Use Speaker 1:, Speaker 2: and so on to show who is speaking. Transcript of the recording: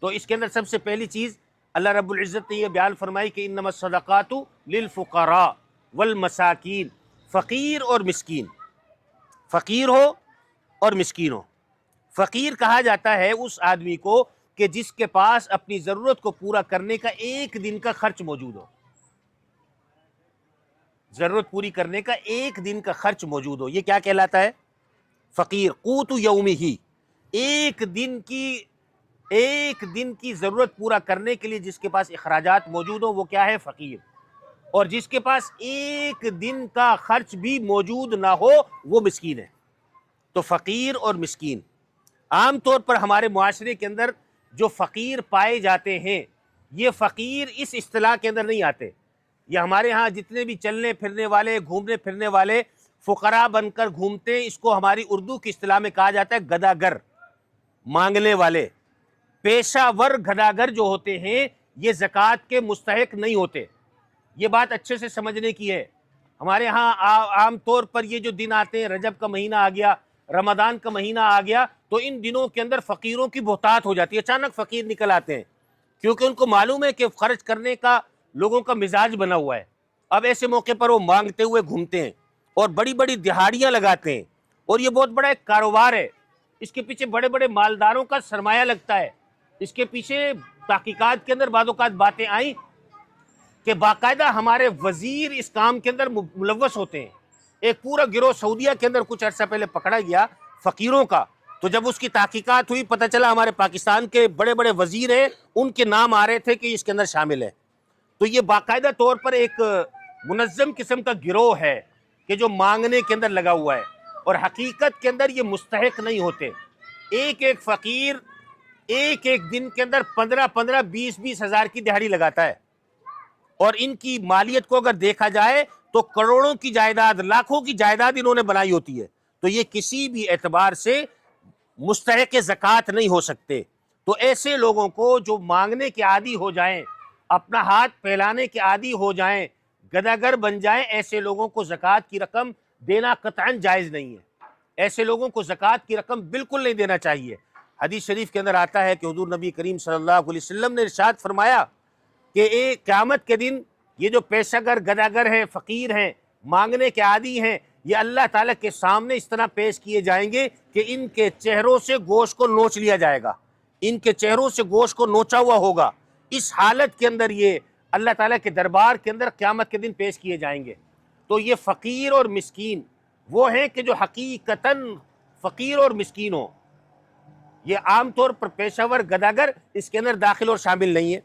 Speaker 1: تو اس کے اندر سب سے پہلی چیز اللہ رب العزت نے یہ بیان فرمائی کہ انما الصدقات للفقراء والمساکین، فقیر اور مسکین، فقیر ہو اور مسکین ہو۔ فقیر کہا جاتا ہے اس آدمی کو کہ جس کے پاس اپنی ضرورت کو پورا کرنے کا ایک دن کا خرچ موجود ہو، ضرورت پوری کرنے کا ایک دن کا خرچ موجود ہو، یہ کیا کہلاتا ہے؟ فقیر۔ قوت یومہ، ایک دن کی ضرورت پورا کرنے کے لیے جس کے پاس اخراجات موجود ہو وہ کیا ہے؟ فقیر۔ اور جس کے پاس ایک دن کا خرچ بھی موجود نہ ہو وہ مسکین ہے۔ تو فقیر اور مسکین، عام طور پر ہمارے معاشرے کے اندر جو فقیر پائے جاتے ہیں یہ فقیر اس اصطلاح کے اندر نہیں آتے۔ یہ ہمارے ہاں جتنے بھی چلنے پھرنے والے، گھومنے پھرنے والے فقراء بن کر گھومتے ہیں، اس کو ہماری اردو کی اصطلاح میں کہا جاتا ہے گداگر، مانگنے والے۔ پیشہ ور گداگر جو ہوتے ہیں یہ زکوٰۃ کے مستحق نہیں ہوتے، یہ بات اچھے سے سمجھنے کی ہے۔ ہمارے ہاں عام طور پر یہ جو دن آتے ہیں، رجب کا مہینہ آ گیا، رمضان کا مہینہ آ گیا، تو ان دنوں کے اندر فقیروں کی بہتات ہو جاتی ہے، اچانک فقیر نکل آتے ہیں، کیونکہ ان کو معلوم ہے کہ خرچ کرنے کا لوگوں کا مزاج بنا ہوا ہے۔ اب ایسے موقع پر وہ مانگتے ہوئے گھومتے ہیں اور بڑی بڑی دہاڑیاں لگاتے ہیں، اور یہ بہت بڑا ایک کاروبار ہے، اس کے پیچھے بڑے بڑے مالداروں کا سرمایہ لگتا ہے۔ اس کے پیچھے تحقیقات کے اندر بعض اوقات باتیں آئیں کہ باقاعدہ ہمارے وزیر اس کام کے اندر ملوث ہوتے ہیں۔ ایک پورا گروہ سعودیہ کے اندر کچھ عرصہ پہلے پکڑا گیا فقیروں کا، تو جب اس کی تحقیقات ہوئی پتہ چلا ہمارے پاکستان کے بڑے بڑے وزیر ہیں، ان کے نام آ رہے تھے کہ اس کے اندر شامل ہے۔ تو یہ باقاعدہ طور پر ایک منظم قسم کا گروہ ہے کہ جو مانگنے کے اندر لگا ہوا ہے، اور حقیقت کے اندر یہ مستحق نہیں ہوتے۔ ایک ایک فقیر ایک دن کے اندر 15 20 ہزار کی دہاڑی لگاتا ہے، اور ان کی مالیت کو اگر دیکھا جائے تو کروڑوں کی جائیداد، لاکھوں کی جائیداد انہوں نے بنائی ہوتی ہے، تو یہ کسی بھی اعتبار سے مستحق زکوٰۃ نہیں ہو سکتے۔ تو ایسے لوگوں کو جو مانگنے کے عادی ہو جائیں، اپنا ہاتھ پھیلانے کے عادی ہو جائیں، گداگر بن جائیں، ایسے لوگوں کو زکوٰۃ کی رقم دینا قطعاً جائز نہیں ہے۔ ایسے لوگوں کو زکوٰۃ کی رقم بالکل نہیں دینا چاہیے۔ حدیث شریف کے اندر آتا ہے کہ حضور نبی کریم صلی اللہ علیہ وسلم نے ارشاد فرمایا کہ قیامت کے دن یہ جو پیشہ گر گداگر ہیں، فقیر ہیں، مانگنے کے عادی ہیں، یہ اللہ تعالیٰ کے سامنے اس طرح پیش کیے جائیں گے کہ ان کے چہروں سے گوشت کو نوچ لیا جائے گا، ان کے چہروں سے گوشت کو نوچا ہوا ہوگا۔ اس حالت کے اندر یہ اللہ تعالیٰ کے دربار کے اندر قیامت کے دن پیش کیے جائیں گے۔ تو یہ فقیر اور مسکین وہ ہیں کہ جو حقیقتاً فقیر اور مسکین ہوں، یہ عام طور پر پیشہ ور گداگر اس کے اندر داخل اور شامل نہیں ہے۔